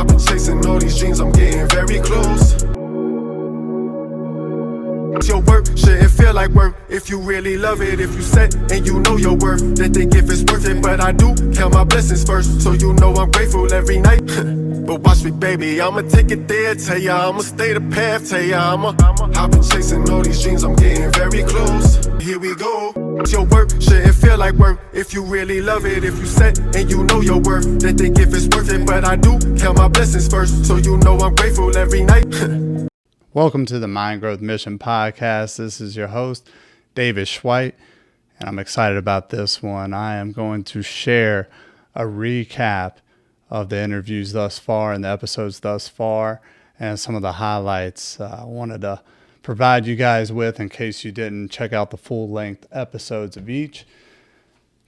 I've been chasing all these dreams, I'm getting very close. Your work shouldn't feel like work if you really love it. If you set and you know your worth, then think if it's worth it. But I do count my blessings first, so you know I'm grateful every night. But watch me, baby, I'ma take it there. Tell ya I'ma stay the path. Tell ya I've been chasing all these dreams, I'm getting very close. Here we go. Your work shouldn't feel like work if you really love it. If you set and you know your worth, then think if it's worth it. But I do count my blessings first, so you know I'm grateful every night. Welcome to the Mind Growth Mission Podcast. This is your host, David Schweit, and I'm excited about this one. I am going to share a recap of the interviews thus far and the episodes thus far and some of the highlights I wanted to provide you guys with in case you didn't check out the full-length episodes of each.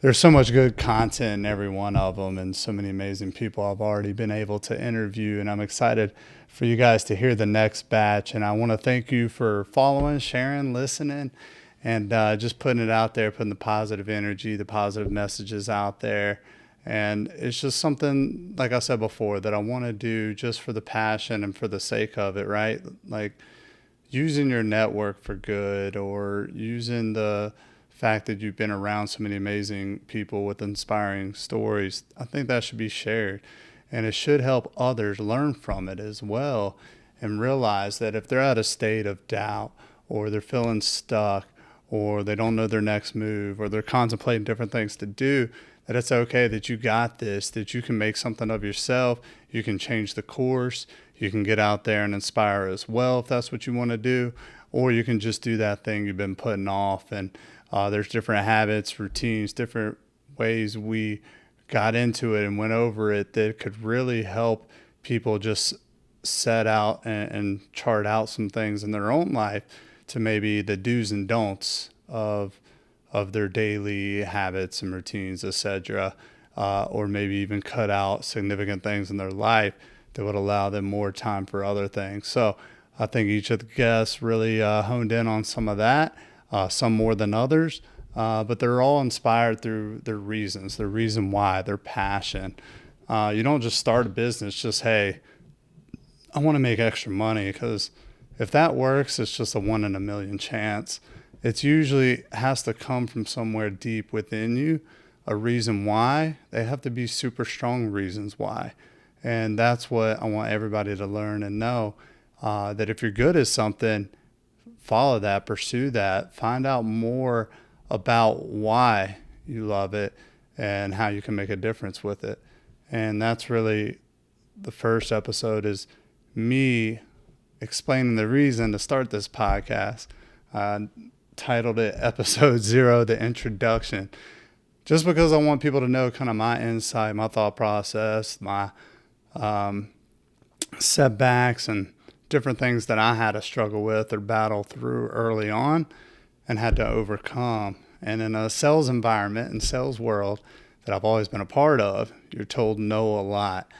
There's so much good content in every one of them and so many amazing people I've already been able to interview, and I'm excited for you guys to hear the next batch. And I want to thank you for following, sharing, listening, and just putting it out there, putting the positive energy, the positive messages out there. And it's just something, like I said before, that I want to do just for the passion and for the sake of it, right? Like using your network for good, or using the fact that you've been around so many amazing people with inspiring stories. I think that should be shared, and it should help others learn from it as well and realize that if they're at a state of doubt, or they're feeling stuck, or they don't know their next move, or they're contemplating different things to do, that it's okay, that you got this, that you can make something of yourself, you can change the course, you can get out there and inspire as well if that's what you want to do, or you can just do that thing you've been putting off. And there's different habits, routines, different ways we got into it and went over it that could really help people just set out and chart out some things in their own life to maybe the do's and don'ts of their daily habits and routines, etc., or maybe even cut out significant things in their life that would allow them more time for other things. So I think each of the guests really honed in on some of that. Some more than others, but they're all inspired through their reasons, their reason why, their passion. You don't just start a business just, hey, I want to make extra money, because if that works, it's just a 1 in a million chance. It usually has to come from somewhere deep within you, a reason why. They have to be super strong reasons why. And that's what I want everybody to learn and know, that if you're good at something, follow that, pursue that, find out more about why you love it and how you can make a difference with it. And that's really the first episode, is me explaining the reason to start this podcast. Titled it Episode 0, The Introduction, just because I want people to know kind of my insight, my thought process, my setbacks, and different things that I had to struggle with or battle through early on and had to overcome. And in a sales environment and sales world that I've always been a part of, you're told no a lot.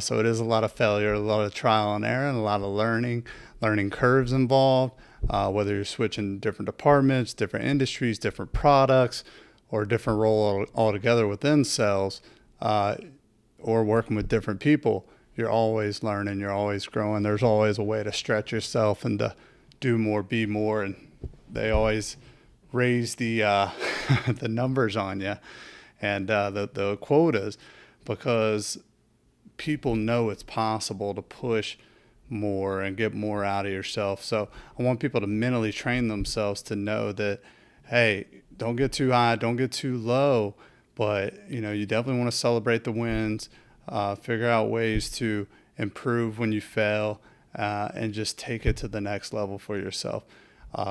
So it is a lot of failure, a lot of trial and error, and a lot of learning curves involved, whether you're switching different departments, different industries, different products, or different role altogether within sales, or working with different people. You're always learning, you're always growing. There's always a way to stretch yourself and to do more, be more. And they always raise the the numbers on you and the quotas, because people know it's possible to push more and get more out of yourself. So I want people to mentally train themselves to know that, hey, don't get too high, don't get too low, but you definitely want to celebrate the wins. Figure out ways to improve when you fail, and just take it to the next level for yourself.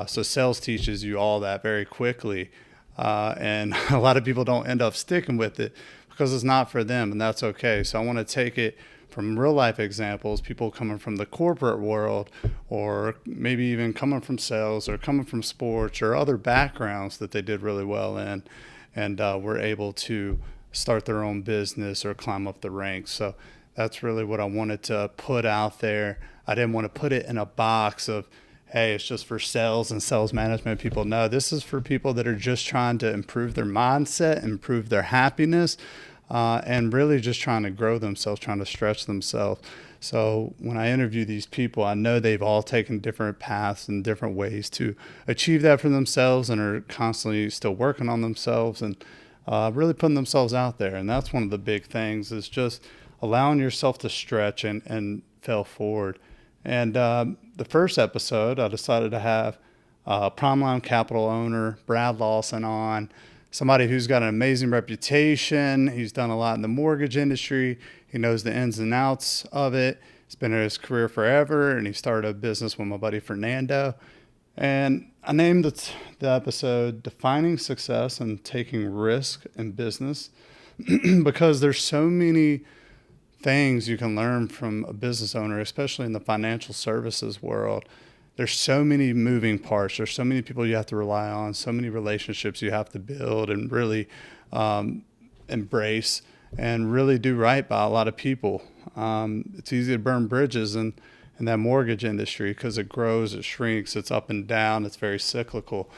So sales teaches you all that very quickly, and a lot of people don't end up sticking with it because it's not for them, and that's okay. So I want to take it from real life examples, people coming from the corporate world, or maybe even coming from sales, or coming from sports, or other backgrounds that they did really well in, and were able to start their own business or climb up the ranks. So that's really what I wanted to put out there. I didn't want to put it in a box of, hey, it's just for sales and sales management people. No, this is for people that are just trying to improve their mindset, improve their happiness, and really just trying to grow themselves, trying to stretch themselves. So when I interview these people, I know they've all taken different paths and different ways to achieve that for themselves, and are constantly still working on themselves and really putting themselves out there. And that's one of the big things, is just allowing yourself to stretch and fail forward. And the first episode, I decided to have Promline Capital owner Brad Lawson on, somebody who's got an amazing reputation. He's done a lot in the mortgage industry. He knows the ins and outs of it. He's been in his career forever, and he started a business with my buddy Fernando. And I named the episode Defining Success and Taking Risk in Business because there's so many things you can learn from a business owner, especially in the financial services world. There's so many moving parts. There's so many people you have to rely on, so many relationships you have to build and really embrace and really do right by a lot of people. It's easy to burn bridges in that mortgage industry because it grows, it shrinks, it's up and down, it's very cyclical.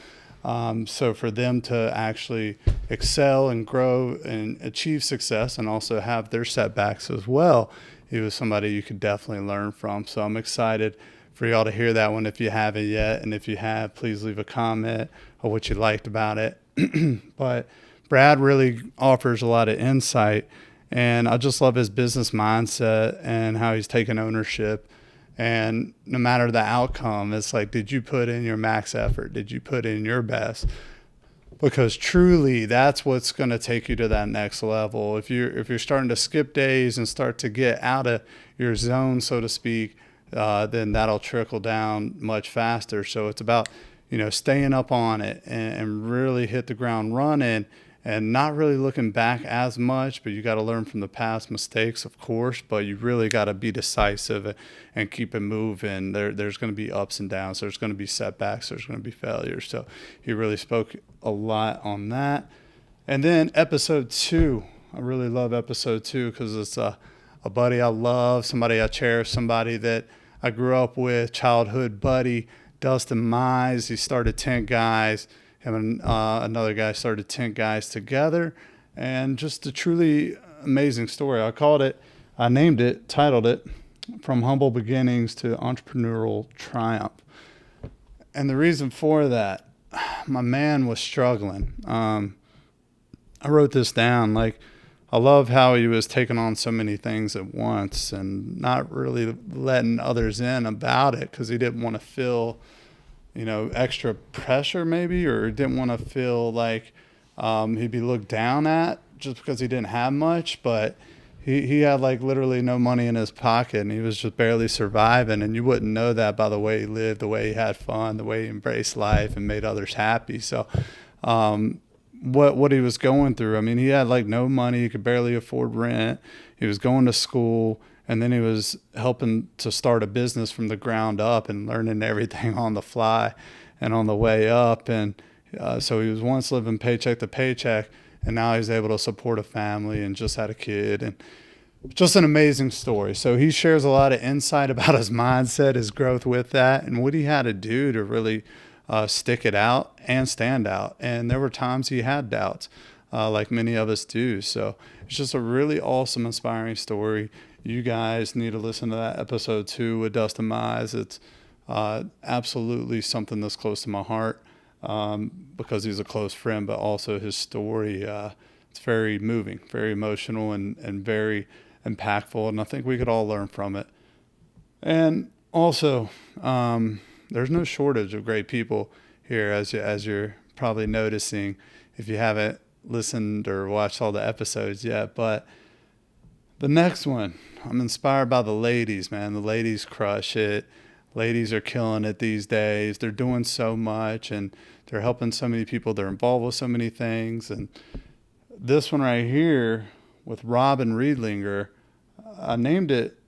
So for them to actually excel and grow and achieve success and also have their setbacks as well, he was somebody you could definitely learn from. So I'm excited for y'all to hear that one if you haven't yet. And if you have, please leave a comment of what you liked about it. But Brad really offers a lot of insight, and I just love his business mindset and how he's taken ownership. And no matter the outcome, it's like, did you put in your max effort? Did you put in your best? Because truly, that's what's going to take you to that next level. If you're starting to skip days and start to get out of your zone, so to speak, then that'll trickle down much faster. So it's about, staying up on it and really hit the ground running, and not really looking back as much. But you got to learn from the past mistakes, of course, but you really got to be decisive and keep it moving. There's going to be ups and downs. There's going to be setbacks. There's going to be failures. So he really spoke a lot on that. And then episode 2, I really love episode 2 because it's a buddy I love, somebody I cherish, somebody that I grew up with, childhood buddy, Dustin Mize. He started Tent Guys. Him and another guy started Tent Guys together, and just a truly amazing story. Titled it, From Humble Beginnings to Entrepreneurial Triumph. And the reason for that, my man was struggling. I wrote this down. I love how he was taking on so many things at once and not really letting others in about it because he didn't want to feel, extra pressure maybe, or didn't want to feel like he'd be looked down at just because he didn't have much. But he had literally no money in his pocket, and he was just barely surviving. And you wouldn't know that by the way he lived, the way he had fun, the way he embraced life and made others happy. So what he was going through, he had no money. He could barely afford rent. He was going to school, and then he was helping to start a business from the ground up and learning everything on the fly and on the way up. And so he was once living paycheck to paycheck, and now he's able to support a family and just had a kid. And just an amazing story. So he shares a lot of insight about his mindset, his growth with that, and what he had to do to really stick it out and stand out. And there were times he had doubts, like many of us do. So it's just a really awesome, inspiring story. You guys need to listen to that episode 2 with Dustin Mize. It's absolutely something that's close to my heart because he's a close friend, but also his story, it's very moving, very emotional, and very impactful. And I think we could all learn from it. And also, there's no shortage of great people here, as you're probably noticing if you haven't listened or watched all the episodes yet. But the next one, I'm inspired by the ladies, man. The ladies crush it. Ladies are killing it these days. They're doing so much, and they're helping so many people. They're involved with so many things. And this one right here with Robin Riedlinger, I named it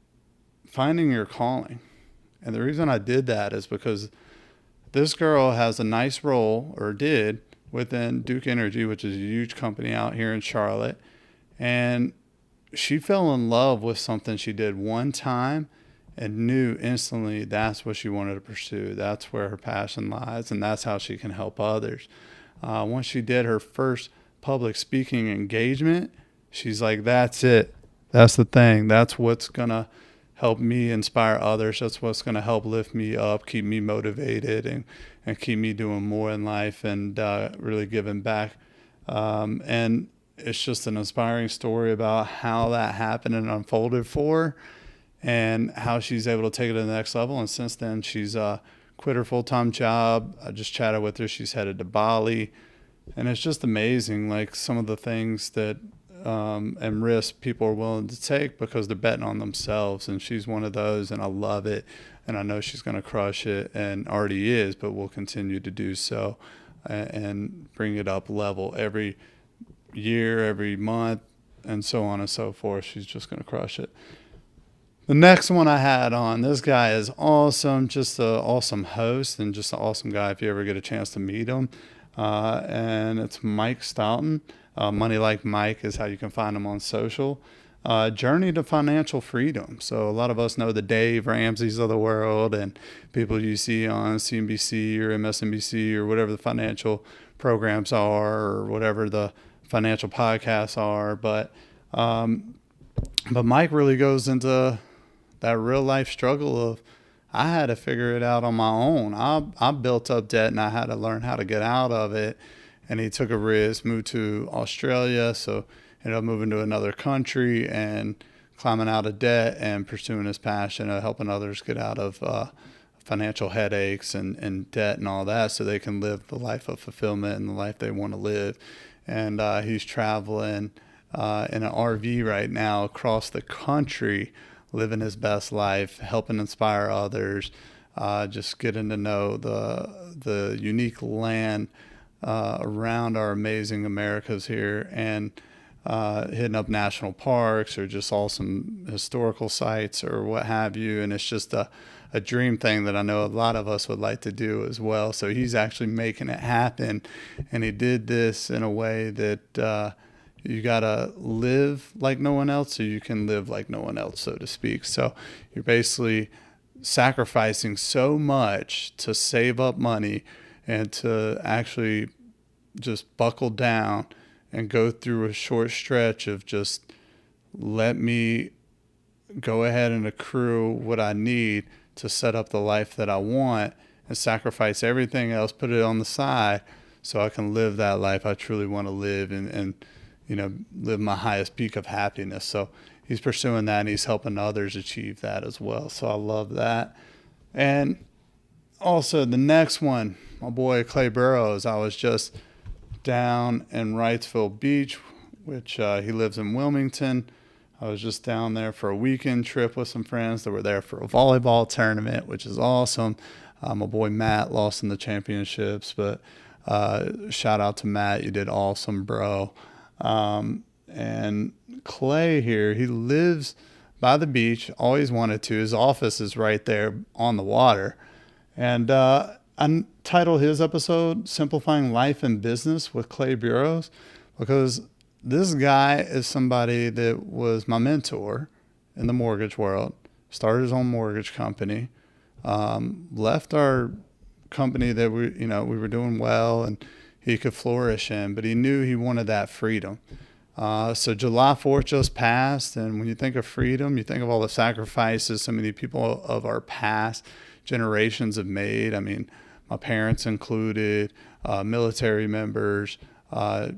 Finding Your Calling. And the reason I did that is because this girl has a nice role, or did, within Duke Energy, which is a huge company out here in Charlotte. And she fell in love with something she did one time and knew instantly that's what she wanted to pursue. That's where her passion lies, and that's how she can help others. Once she did her first public speaking engagement, She's like, that's it. That's the thing. That's what's going to help me inspire others. That's what's going to help lift me up, keep me motivated, and keep me doing more in life and really giving back. And it's just an inspiring story about how that happened and unfolded for her and how she's able to take it to the next level. And since then, she's quit her full-time job. I just chatted with her. She's headed to Bali. And it's just amazing, like some of the things that and risks people are willing to take because they're betting on themselves. And she's one of those, and I love it. And I know she's going to crush it and already is, but will continue to do so and bring it up level every year, every month, and so on and so forth. She's just going to crush it. The next one I had on, this guy is awesome, just an awesome host and just an awesome guy if you ever get a chance to meet him. And it's Mike Stoughton. Money Like Mike is how you can find him on social. Journey to Financial Freedom. So a lot of us know the Dave Ramseys of the world and people you see on CNBC or MSNBC or whatever the financial programs are or whatever the financial podcasts are. But Mike really goes into that real life struggle of I had to figure it out on my own. I built up debt and I had to learn how to get out of it. And he took a risk, moved to Australia, so ended up moving to another country and climbing out of debt and pursuing his passion of helping others get out of financial headaches and debt and all that so they can live the life of fulfillment and the life they want to live. And he's traveling in an RV right now across the country, living his best life, helping inspire others, just getting to know the unique land around our amazing Americas here, and hitting up national parks or just awesome historical sites or what have you. And it's just a dream thing that I know a lot of us would like to do as well. So he's actually making it happen. And he did this in a way that you got to live like no one else so you can live like no one else, so to speak. So you're basically sacrificing so much to save up money and to actually just buckle down and go through a short stretch of just let me go ahead and accrue what I need to set up the life that I want and sacrifice everything else, put it on the side so I can live that life I truly want to live and live my highest peak of happiness. So he's pursuing that and he's helping others achieve that as well. So I love that. And also the next one, my boy Clay Burrows, I was just down in Wrightsville Beach, which he lives in Wilmington. I was just down there for a weekend trip with some friends that were there for a volleyball tournament, which is awesome. My boy Matt lost in the championships, but shout out to Matt. You did awesome, bro. And Clay here, he lives by the beach, always wanted to. His office is right there on the water. And I titled his episode Simplifying Life and Business with Clay Burrows because this guy is somebody that was my mentor in the mortgage world, started his own mortgage company, left our company that we were doing well and he could flourish in, but he knew he wanted that freedom. So July 4th just passed, and when you think of freedom, you think of all the sacrifices so many people of our past generations have made. I mean, my parents included, military members,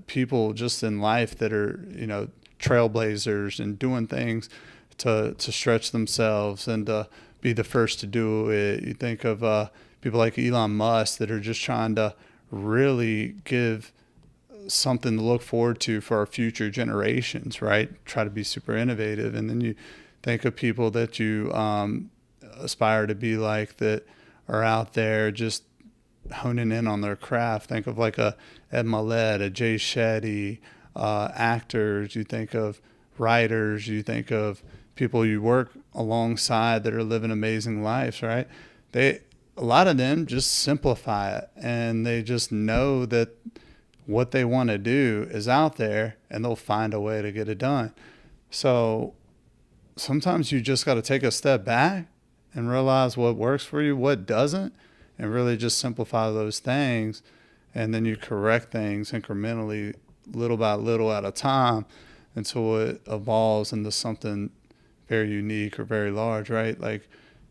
people just in life that are, trailblazers and doing things to stretch themselves and to be the first to do it. You think of people like Elon Musk that are just trying to really give something to look forward to for our future generations, right? Try to be super innovative. And then you think of people that you aspire to be like that are out there just honing in on their craft. Think of like a Ed Milet, a Jay Shetty, actors. You think of writers. You think of people you work alongside that are living amazing lives, right? A lot of them just simplify it, and they just know that what they want to do is out there, and they'll find a way to get it done. So sometimes you just got to take a step back and realize what works for you, what doesn't, and really just simplify those things. And then you correct things incrementally, little by little at a time, until it evolves into something very unique or very large, right? Like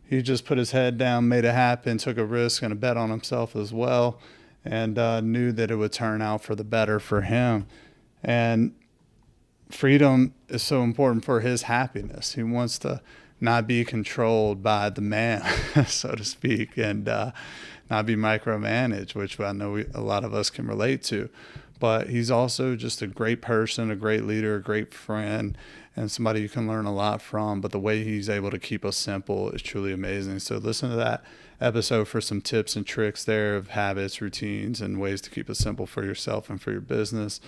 he just put his head down, made it happen, took a risk and a bet on himself as well, and knew that it would turn out for the better for him. And freedom is so important for his happiness. He wants to not be controlled by the man, so to speak, and not be micromanaged, which I know a lot of us can relate to. But he's also just a great person, a great leader, a great friend, and somebody you can learn a lot from. But the way he's able to keep us simple is truly amazing. So listen to that episode for some tips and tricks there of habits, routines, and ways to keep it simple for yourself and for your business.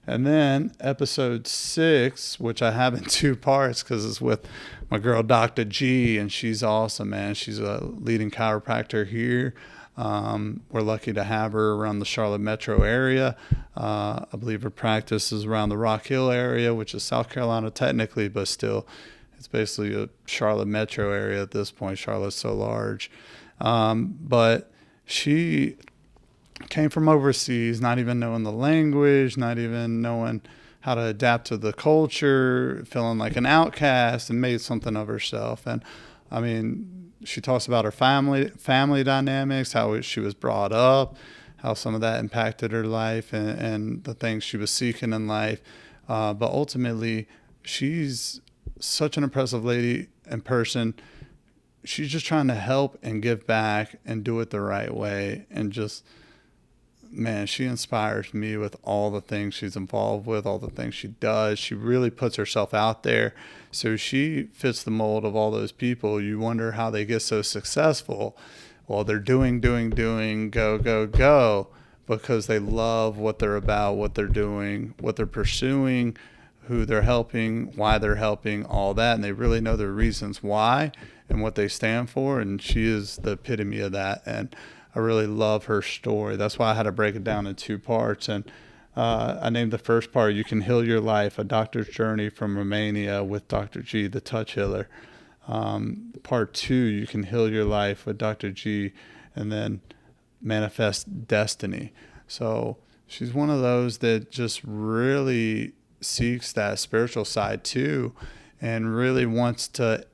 And then episode 6, which I have in 2 parts because it's with my girl, Dr. G, and she's awesome, man. She's a leading chiropractor here. We're lucky to have her around the Charlotte metro area. I believe her practice is around the Rock Hill area, which is South Carolina technically, but still it's basically a Charlotte metro area at this point. Charlotte's so large. But she came from overseas, not even knowing the language, not even knowing how to adapt to the culture, feeling like an outcast, and made something of herself. And I mean, she talks about her family dynamics, how she was brought up, how some of that impacted her life, and the things she was seeking in life. But ultimately, she's such an impressive lady in person. She's just trying to help and give back and do it the right way. And just, man, she inspires me with all the things she's involved with, all the things she does. She really puts herself out there. So she fits the mold of all those people. You wonder how they get so successful. Well, they're doing, go, because they love what they're about, what they're doing, what they're pursuing, who they're helping, why they're helping, all that. And they really know their reasons why and what they stand for. And she is the epitome of that. And I really love her story. That's why I had to break it down in 2 parts. And I named the first part, You Can Heal Your Life, A Doctor's Journey from Romania with Dr. G, the touch healer. Part 2, You Can Heal Your Life with Dr. G, and then Manifest Destiny. So she's one of those that just really seeks that spiritual side too, and really wants to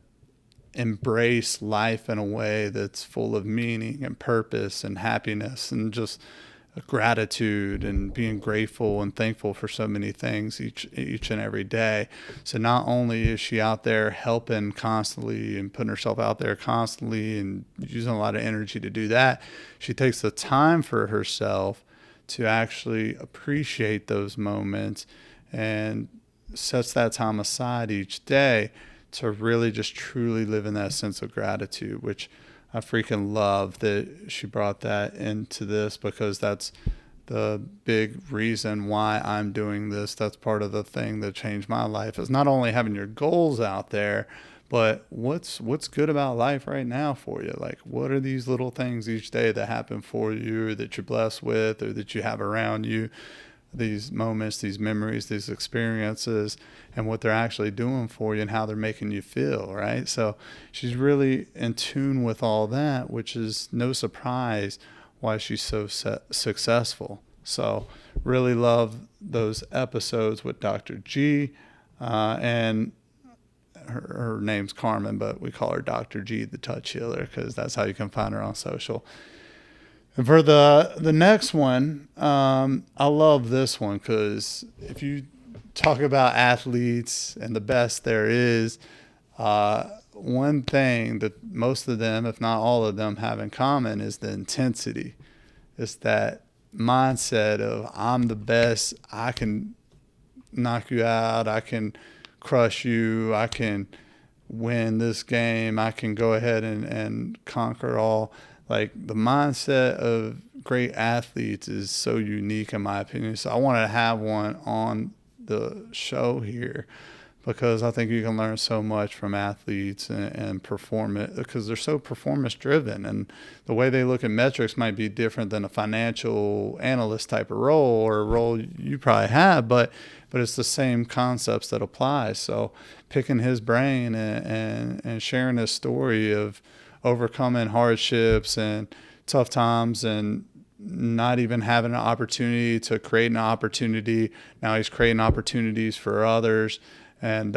embrace life in a way that's full of meaning and purpose and happiness and just gratitude and being grateful and thankful for so many things each and every day. So not only is she out there helping constantly and putting herself out there constantly and using a lot of energy to do that, she takes the time for herself to actually appreciate those moments and sets that time aside each day to really just truly live in that sense of gratitude, which I freaking love that she brought that into this, because that's the big reason why I'm doing this. That's part of the thing that changed my life, is not only having your goals out there, but what's good about life right now for you? Like, what are these little things each day that happen for you, or that you're blessed with, or that you have around you? These moments, these memories, these experiences, and what they're actually doing for you and how they're making you feel, right? So she's really in tune with all that, which is no surprise why she's so successful. So really love those episodes with Dr. G, and her name's Carmen, but we call her Dr. G, the touch healer, because that's how you can find her on social. And for the next one, I love this one, because if you talk about athletes and the best there is, one thing that most of them, if not all of them, have in common is the intensity. It's that mindset of, I'm the best, I can knock you out, I can crush you, I can win this game, I can go ahead and conquer all. Like, the mindset of great athletes is so unique in my opinion. So I wanted to have one on the show here, because I think you can learn so much from athletes and performance, because they're so performance driven, and the way they look at metrics might be different than a financial analyst type of role, or a role you probably have, but it's the same concepts that apply. So picking his brain and sharing his story of overcoming hardships and tough times and not even having an opportunity to create an opportunity. Now he's creating opportunities for others. And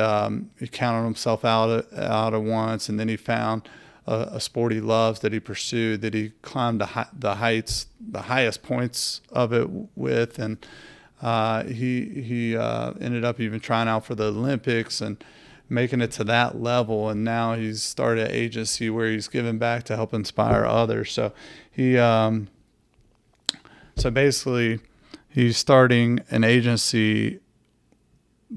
he counted himself out at once, and then he found a sport he loves that he pursued, that he climbed the highest points of it with, and he ended up even trying out for the Olympics and making it to that level. And now he's started an agency where he's giving back to help inspire others. So basically he's starting an agency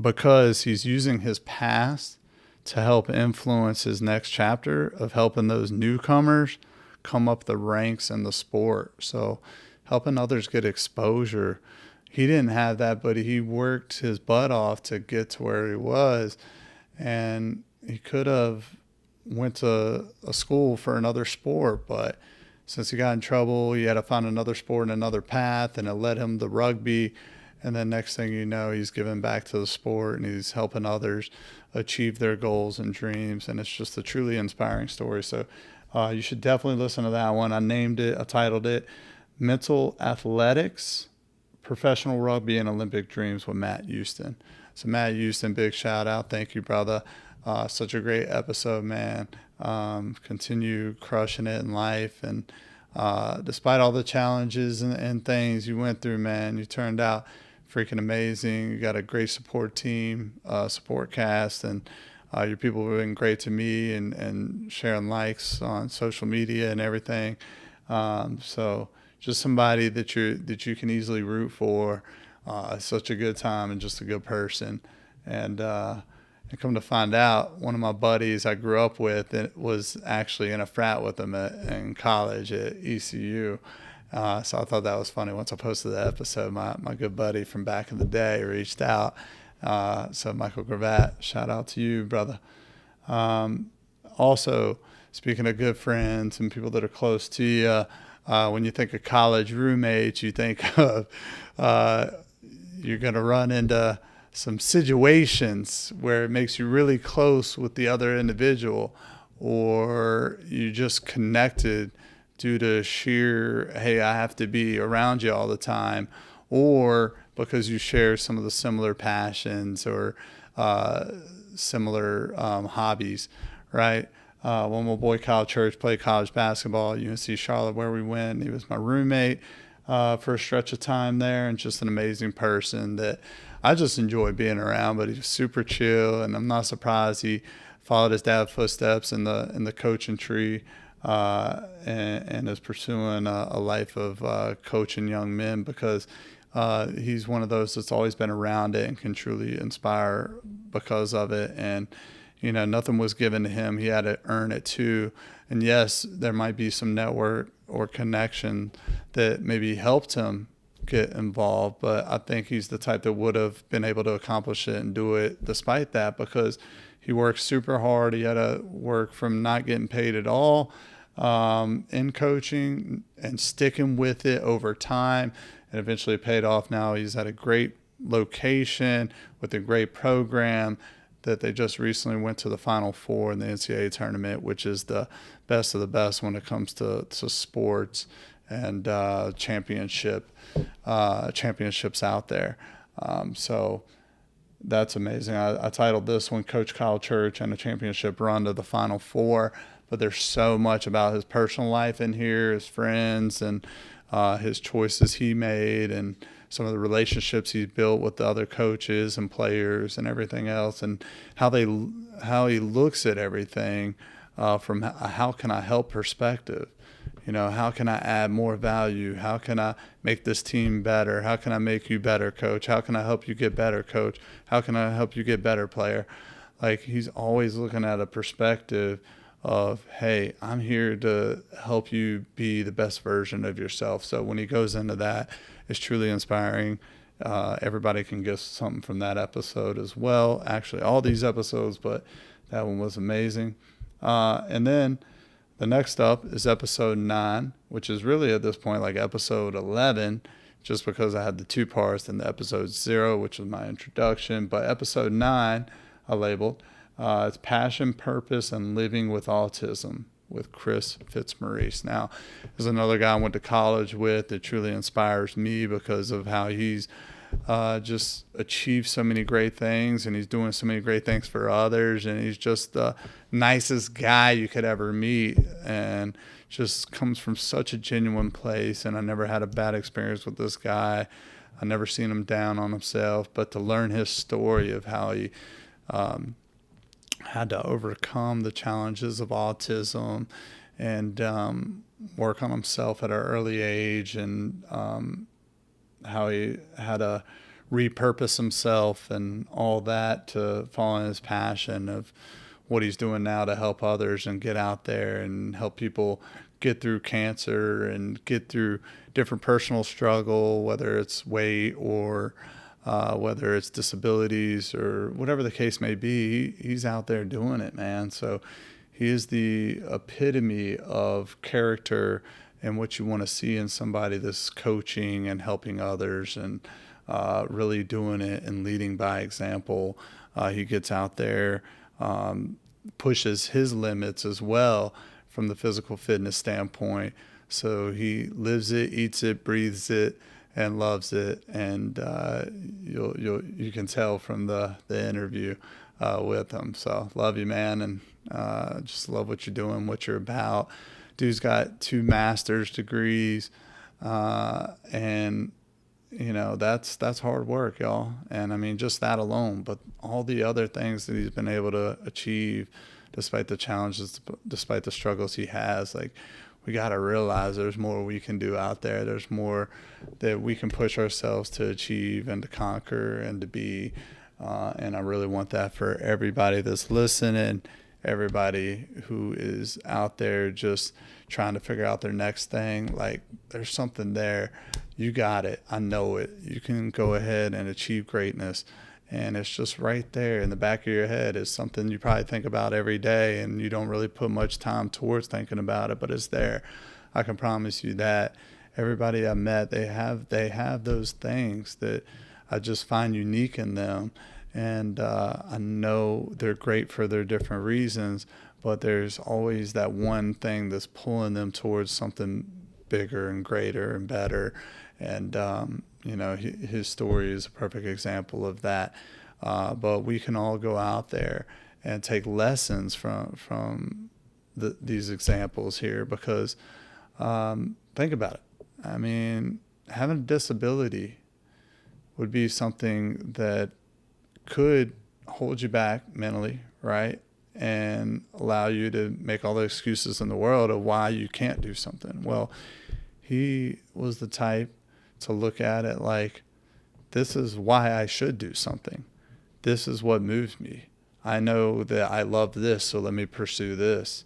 because he's using his past to help influence his next chapter of helping those newcomers come up the ranks in the sport. So helping others get exposure. He didn't have that, but he worked his butt off to get to where he was. And he could have went to a school for another sport, but since he got in trouble, he had to find another sport and another path, and it led him to rugby. And then next thing you know, he's giving back to the sport and he's helping others achieve their goals and dreams. And it's just a truly inspiring story. So you should definitely listen to that one. I titled it Mental Athletics, Professional Rugby and Olympic Dreams with Matt Houston. So Matt Houston, big shout out. Thank you, brother. Such a great episode, man. Continue crushing it in life. And despite all the challenges and things you went through, man, you turned out freaking amazing. You got a great support team, support cast, and your people have been great to me and sharing likes on social media and everything. So just somebody that you can easily root for. Such a good time and just a good person. And come to find out, one of my buddies I grew up with was actually in a frat with him in college at ECU. So I thought that was funny. Once I posted the episode, my good buddy from back in the day reached out. So Michael Gravatt, shout out to you, brother. Also, speaking of good friends and people that are close to you, when you think of college roommates, you think of you're going to run into some situations where it makes you really close with the other individual, or you just connected due to sheer, hey, I have to be around you all the time, or because you share some of the similar passions or similar hobbies, right? When my boy Kyle Church played college basketball at UNC Charlotte, where we went, he was my roommate for a stretch of time there, and just an amazing person that I just enjoy being around. But he was super chill, and I'm not surprised he followed his dad's footsteps in the coaching tree, and is pursuing a life of coaching young men, because he's one of those that's always been around it and can truly inspire because of it. And nothing was given to him. He had to earn it too. And yes, there might be some network or connection that maybe helped him get involved, but I think he's the type that would have been able to accomplish it and do it despite that, because he worked super hard. He had to work from not getting paid at all in coaching and sticking with it over time, and eventually it paid off. Now he's at a great location with a great program that they just recently went to the Final Four in the NCAA tournament, which is the best of the best when it comes to sports and championships out there. So that's amazing. I titled this one Coach Kyle Church and a Championship Run to the Final Four, but there's so much about his personal life in here, his friends, and his choices he made, and some of the relationships he's built with the other coaches and players and everything else, and how he looks at everything from how can I help perspective. How can I add more value? How can I make this team better? How can I make you better, coach? How can I help you get better, coach? How can I help you get better, player? Like, he's always looking at a perspective of, hey, I'm here to help you be the best version of yourself. So when he goes into that, it's truly inspiring. Everybody can get something from that episode as well. Actually, all these episodes, but that one was amazing. And then the next up is episode 9, which is really at this point like episode 11, just because I had the 2 parts and the episode 0, which was my introduction. But episode 9, I labeled, it's Passion, Purpose, and Living with Autism. with Chris Fitzmaurice. Now, there's another guy I went to college with that truly inspires me because of how he's just achieved so many great things, and he's doing so many great things for others, and he's just the nicest guy you could ever meet, and just comes from such a genuine place. And I never had a bad experience with this guy. I never seen him down on himself, but to learn his story of how he had to overcome the challenges of autism and work on himself at an early age, and how he had to repurpose himself and all that to follow his passion of what he's doing now to help others and get out there and help people get through cancer and get through different personal struggle, whether it's weight or whether it's disabilities or whatever the case may be. He's out there doing it, man. So he is the epitome of character and what you want to see in somebody that's coaching and helping others, and really doing it and leading by example. He gets out there, pushes his limits as well from the physical fitness standpoint. So he lives it, eats it, breathes it, and loves it. And you can tell from the interview with him. So love you, man, and just love what you're doing, what you're about. Dude's got 2 master's degrees, and that's hard work, y'all. And I mean, just that alone, but all the other things that he's been able to achieve, despite the challenges, despite the struggles he has, like, we got to realize there's more we can do out there. There's more that we can push ourselves to achieve and to conquer and to be. And I really want that for everybody that's listening, everybody who is out there just trying to figure out their next thing. Like, there's something there. You got it. I know it. You can go ahead and achieve greatness. And it's just right there in the back of your head. It's something you probably think about every day, and you don't really put much time towards thinking about it, but it's there. I can promise you that. Everybody I met, they have those things that I just find unique in them. And I know they're great for their different reasons, but there's always that one thing that's pulling them towards something bigger and greater and better. And his story is a perfect example of that. But we can all go out there and take lessons from these examples here, because think about it. I mean, having a disability would be something that could hold you back mentally, right? And allow you to make all the excuses in the world of why you can't do something. Well, he was the type to look at it like, this is why I should do something. This is what moves me. I know that I love this, so let me pursue this.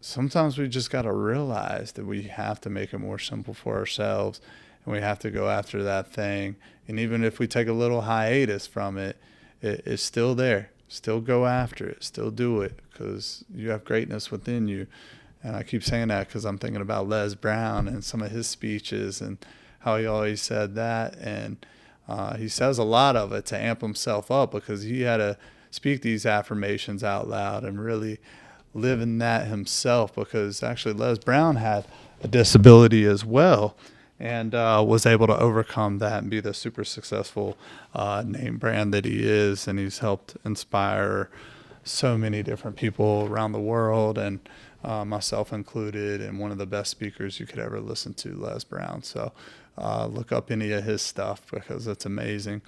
Sometimes we just got to realize that we have to make it more simple for ourselves, and we have to go after that thing. And even if we take a little hiatus from it, it's still there. Still go after it. Still do it, because you have greatness within you. And I keep saying that because I'm thinking about Les Brown and some of his speeches and how he always said that. And he says a lot of it to amp himself up, because he had to speak these affirmations out loud and really live in that himself, because actually Les Brown had a disability as well, and was able to overcome that and be the super successful name brand that he is. And he's helped inspire so many different people around the world, and myself included, and one of the best speakers you could ever listen to, Les Brown. So look up any of his stuff, because it's amazing.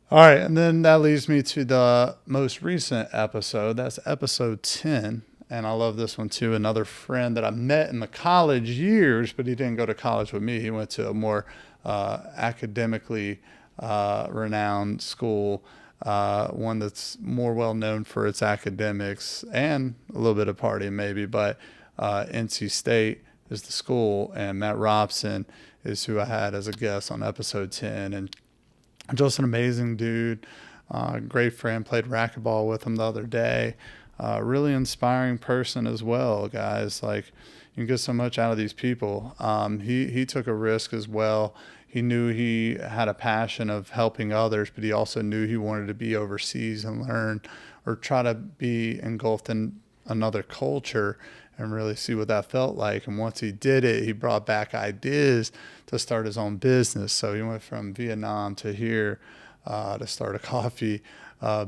All right, and then that leads me to the most recent episode. That's episode 10, and I love this one too. Another friend that I met in the college years, but he didn't go to college with me. He went to a more academically renowned school, one that's more well known for its academics and a little bit of partying maybe, but NC State is the school, and Matt Robson is who I had as a guest on episode 10. And just an amazing dude, great friend. Played racquetball with him the other day. Really inspiring person as well, guys. Like, you can get so much out of these people. He took a risk as well. He knew he had a passion of helping others, but he also knew he wanted to be overseas and learn, or try to be engulfed in another culture and really see what that felt like. And once he did it, he brought back ideas to start his own business. So he went from Vietnam to here to start a coffee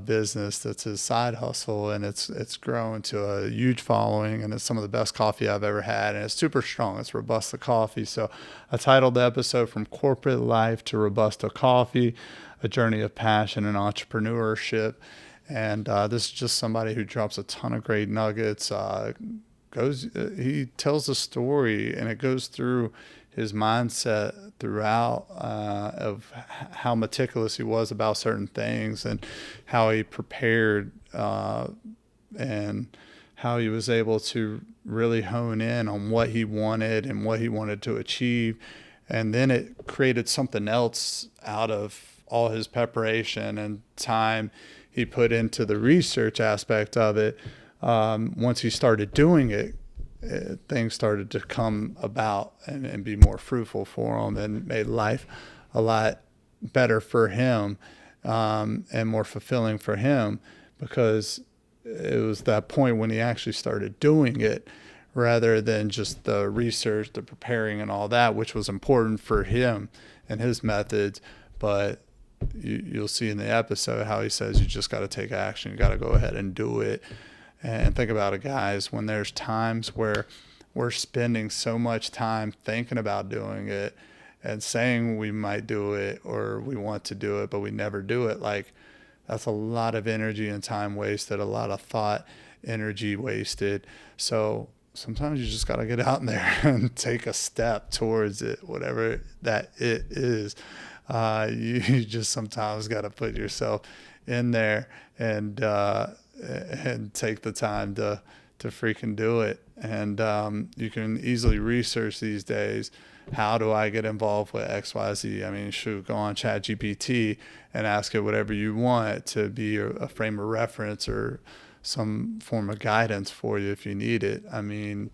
business that's his side hustle, and it's grown to a huge following, and it's some of the best coffee I've ever had, and it's super strong. It's Robusta coffee. So I titled the episode "From Corporate Life to Robusta Coffee: A Journey of Passion and Entrepreneurship." And this is just somebody who drops a ton of great nuggets. He tells a story, and it goes through his mindset throughout of how meticulous he was about certain things, and how he prepared, and how he was able to really hone in on what he wanted and what he wanted to achieve. And then it created something else out of all his preparation and time he put into the research aspect of it. Once he started doing it, things started to come about and be more fruitful for him, and made life a lot better for him, and more fulfilling for him, because it was that point when he actually started doing it, rather than just the research, the preparing and all that, which was important for him and his methods. But you'll see in the episode how he says you just got to take action. You got to go ahead and do it. And think about it, guys, when there's times where we're spending so much time thinking about doing it and saying we might do it or we want to do it, but we never do it. Like, that's a lot of energy and time wasted, a lot of thought, energy wasted. So sometimes you just got to get out in there and take a step towards it, whatever that it is. You just sometimes got to put yourself in there and take the time to freaking do it. And you can easily research these days, how do I get involved with XYZ? I mean, shoot, go on ChatGPT and ask it whatever you want to be a frame of reference or some form of guidance for you if you need it. I mean,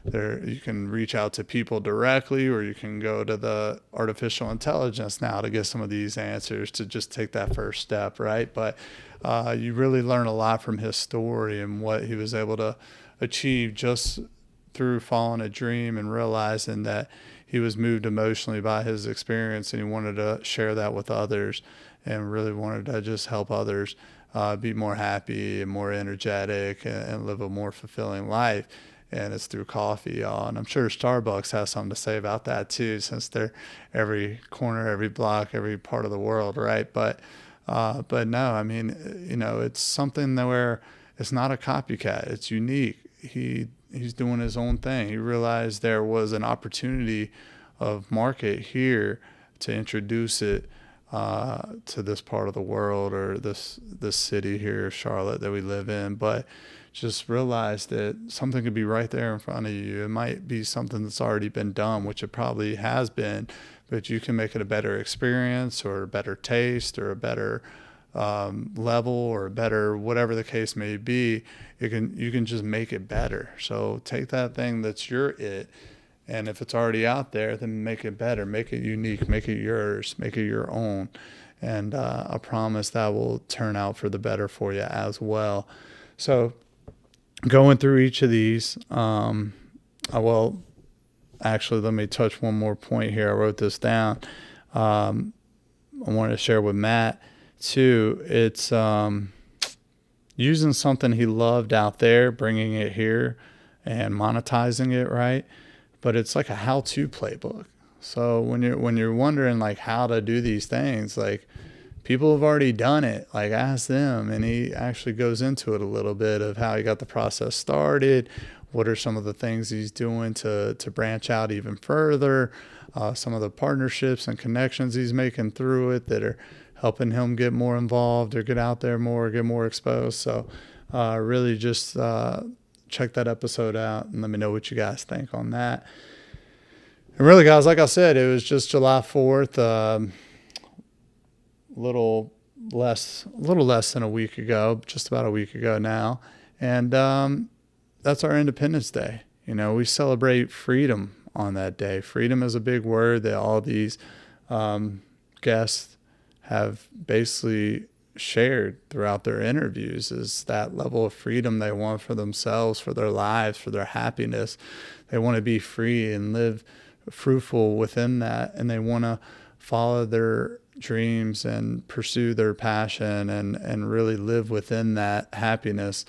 you can reach out to people directly, or you can go to the artificial intelligence now to get some of these answers to just take that first step, right? But you really learn a lot from his story and what he was able to achieve just through following a dream and realizing that he was moved emotionally by his experience, and he wanted to share that with others, and really wanted to just help others be more happy and more energetic and live a more fulfilling life. And it's through coffee, y'all. And I'm sure Starbucks has something to say about that too, since they're every corner, every block, every part of the world, right? But no, I mean, it's something that where it's not a copycat. It's unique. He's doing his own thing. He realized there was an opportunity of market here to introduce it to this part of the world, or this city here, Charlotte, that we live in. But just realize that something could be right there in front of you. It might be something that's already been done, which it probably has been, but you can make it a better experience, or a better taste, or a better level, or a better whatever the case may be. You can just make it better. So take that thing that's your it, and if it's already out there, then make it better, make it unique, make it yours, make it your own. And I promise that will turn out for the better for you as well. So going through each of these, actually, let me touch one more point here. I wrote this down. I wanted to share with Matt too. It's using something he loved out there, bringing it here and monetizing it, right? But it's like a how-to playbook. So when you're wondering like how to do these things, like, people have already done it, like, ask them. And he actually goes into it a little bit of how he got the process started, what are some of the things he's doing to branch out even further, some of the partnerships and connections he's making through it that are helping him get more involved or get out there more, get more exposed. So really just check that episode out and let me know what you guys think on that. And really, guys, like I said, it was just July 4th, a little less than a week ago, just about a week ago now. And that's our Independence Day. We celebrate freedom on that day. Freedom is a big word that all these guests have basically shared throughout their interviews is that level of freedom they want for themselves, for their lives, for their happiness. They want to be free and live fruitful within that, and they want to follow their dreams and pursue their passion and really live within that happiness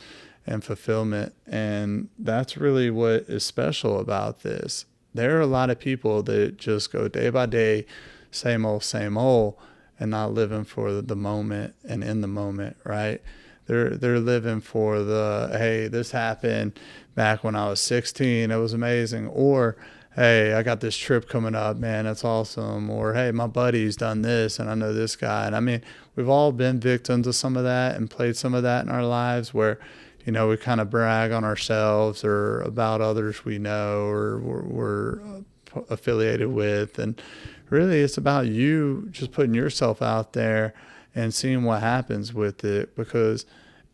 and fulfillment. And that's really what is special about this. There are a lot of people that just go day by day, same old, and not living for the moment and in the moment, right? They're living for the, hey, this happened back when I was 16, it was amazing. Or, hey, I got this trip coming up, man, that's awesome. Or, hey, my buddy's done this and I know this guy. And I mean, we've all been victims of some of that and played some of that in our lives where, we kind of brag on ourselves or about others we know or we're affiliated with. And really, it's about you just putting yourself out there and seeing what happens with it, because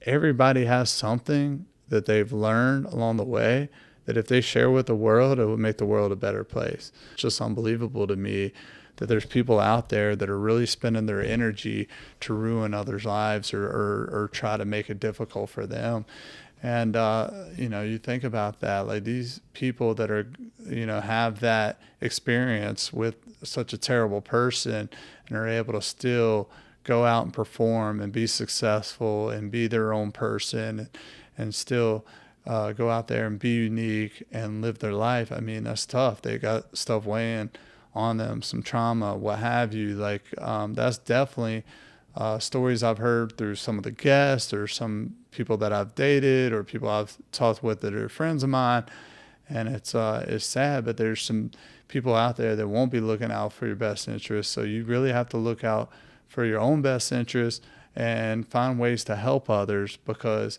everybody has something that they've learned along the way that if they share with the world, it would make the world a better place. It's just unbelievable to me that there's people out there that are really spending their energy to ruin others' lives or try to make it difficult for them. And, you think about that, like these people that are, have that experience with such a terrible person and are able to still go out and perform and be successful and be their own person and still go out there and be unique and live their life. I mean, that's tough. They got stuff weighing on them, some trauma, what have you. Like, that's definitely stories I've heard through some of the guests or some people that I've dated or people I've talked with that are friends of mine. And it's sad, but there's some people out there that won't be looking out for your best interest. So you really have to look out for your own best interest and find ways to help others, because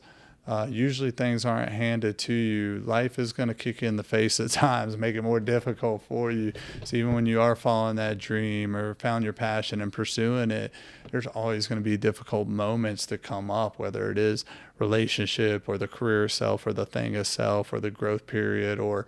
usually things aren't handed to you. Life is going to kick you in the face at times, make it more difficult for you. So even when you are following that dream or found your passion and pursuing it, there's always going to be difficult moments that come up, whether it is relationship or the career itself or the thing itself or the growth period or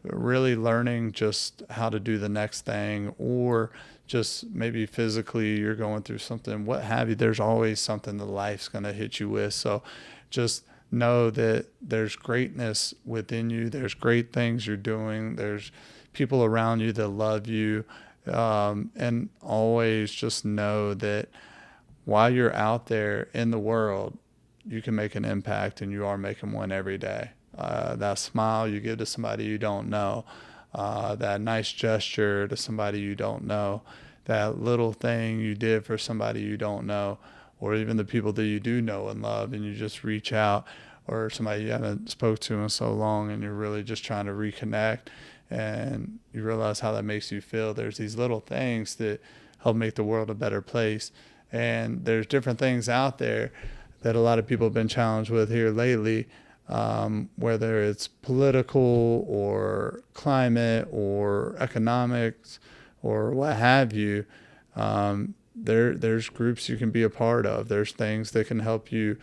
really learning just how to do the next thing, or just maybe physically you're going through something, what have you. There's always something that life's going to hit you with. So just know that there's greatness within you. There's great things you're doing. There's people around you that love you. And always just know that while you're out there in the world, you can make an impact, and you are making one every day. That smile you give to somebody you don't know, that nice gesture to somebody you don't know, that little thing you did for somebody you don't know, or even the people that you do know and love, and you just reach out, or somebody you haven't spoke to in so long and you're really just trying to reconnect, and you realize how that makes you feel. There's these little things that help make the world a better place. And there's different things out there that a lot of people have been challenged with here lately, whether it's political or climate or economics or what have you. There's groups you can be a part of. There's things that can help you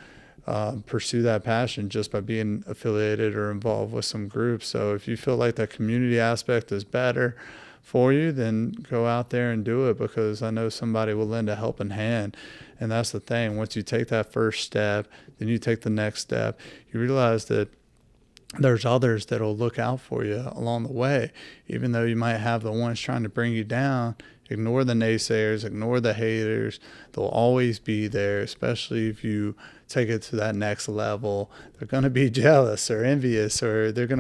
pursue that passion just by being affiliated or involved with some groups. So if you feel like that community aspect is better for you, then go out there and do it, because I know somebody will lend a helping hand. And that's the thing. Once you take that first step, then you take the next step, you realize that there's others that will look out for you along the way. Even though you might have the ones trying to bring you down, ignore the naysayers, ignore the haters. They'll always be there, especially if you take it to that next level. They're going to be jealous or envious, or they're going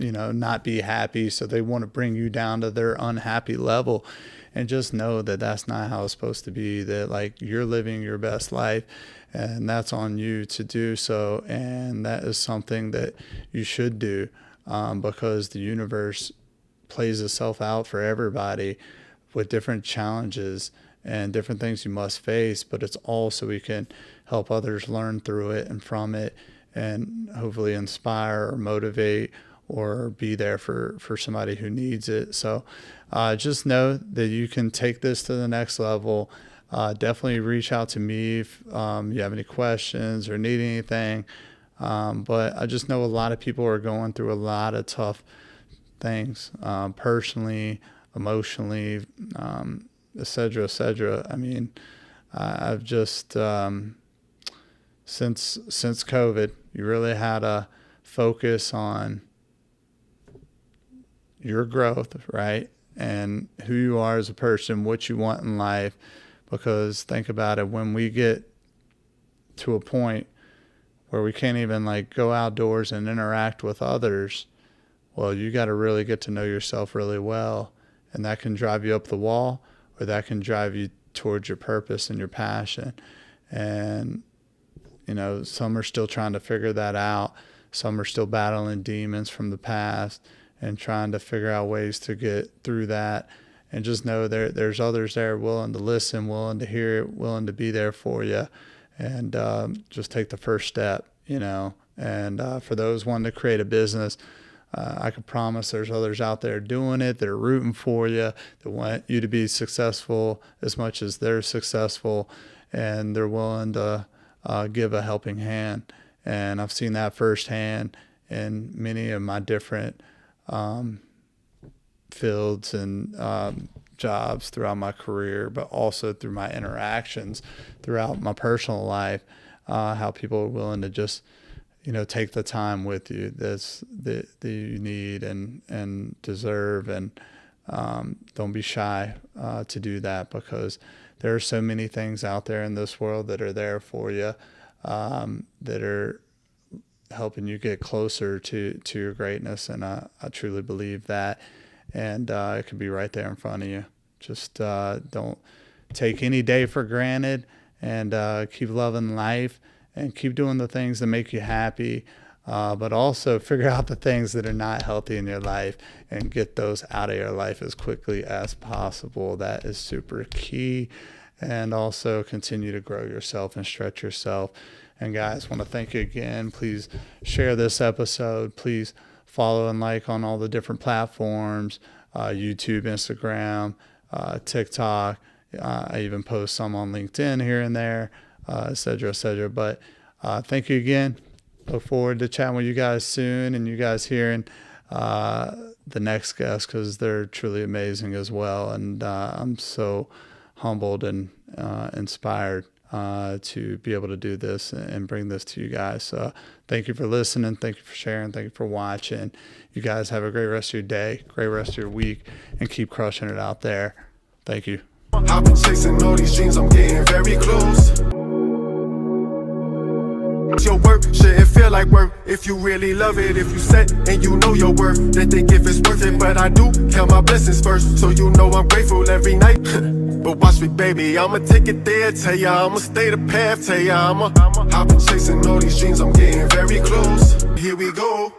to, not be happy. So they want to bring you down to their unhappy level. And just know that that's not how it's supposed to be, that like you're living your best life, and that's on you to do so. And that is something that you should do, because the universe plays itself out for everybody with different challenges and different things you must face, but it's all so we can help others learn through it and from it, and hopefully inspire or motivate or be there for somebody who needs it. So just know that you can take this to the next level. Definitely reach out to me if you have any questions or need anything. But I just know a lot of people are going through a lot of tough things, personally, emotionally, et cetera, et cetera. I mean, I've just since COVID, you really had to focus on your growth, right? And who you are as a person, what you want in life. Because think about it, when we get to a point where we can't even like go outdoors and interact with others, well, you got to really get to know yourself really well. And that can drive you up the wall, or that can drive you towards your purpose and your passion. And, some are still trying to figure that out. Some are still battling demons from the past and trying to figure out ways to get through that. And just know there's others there willing to listen, willing to hear it, willing to be there for you. And just take the first step, And for those wanting to create a business, I can promise there's others out there doing it. They're rooting for you. They want you to be successful as much as they're successful. And they're willing to give a helping hand. And I've seen that firsthand in many of my different fields and jobs throughout my career, but also through my interactions throughout my personal life, how people are willing to just, take the time with you that you need and deserve. And don't be shy to do that, because there are so many things out there in this world that are there for you, that are helping you get closer to your greatness. And I truly believe that. And it could be right there in front of you. Just don't take any day for granted, and keep loving life and keep doing the things that make you happy. But also figure out the things that are not healthy in your life and get those out of your life as quickly as possible. That is super key. And also continue to grow yourself and stretch yourself. And guys, want to thank you again. Please share this episode. Please follow and like on all the different platforms, YouTube, Instagram, TikTok. I even post some on LinkedIn here and there, et cetera, et cetera. But thank you again. Look forward to chatting with you guys soon, and you guys hearing the next guest, because they're truly amazing as well. And I'm so humbled and inspired to be able to do this and bring this to you guys. So thank you for listening. Thank you for sharing. Thank you for watching. You guys have a great rest of your day, great rest of your week, and keep crushing it out there. Thank you. I've been chasing all these dreams, I'm getting very close. Your work shouldn't feel like work if you really love it. If you set and you know your worth, then think if it's worth it. But I do count my blessings first, so I'm grateful every night. But watch me, baby, I'ma take it there. Tell ya I'ma stay the path. Tell ya I've been chasing all these dreams, I'm getting very close. Here we go.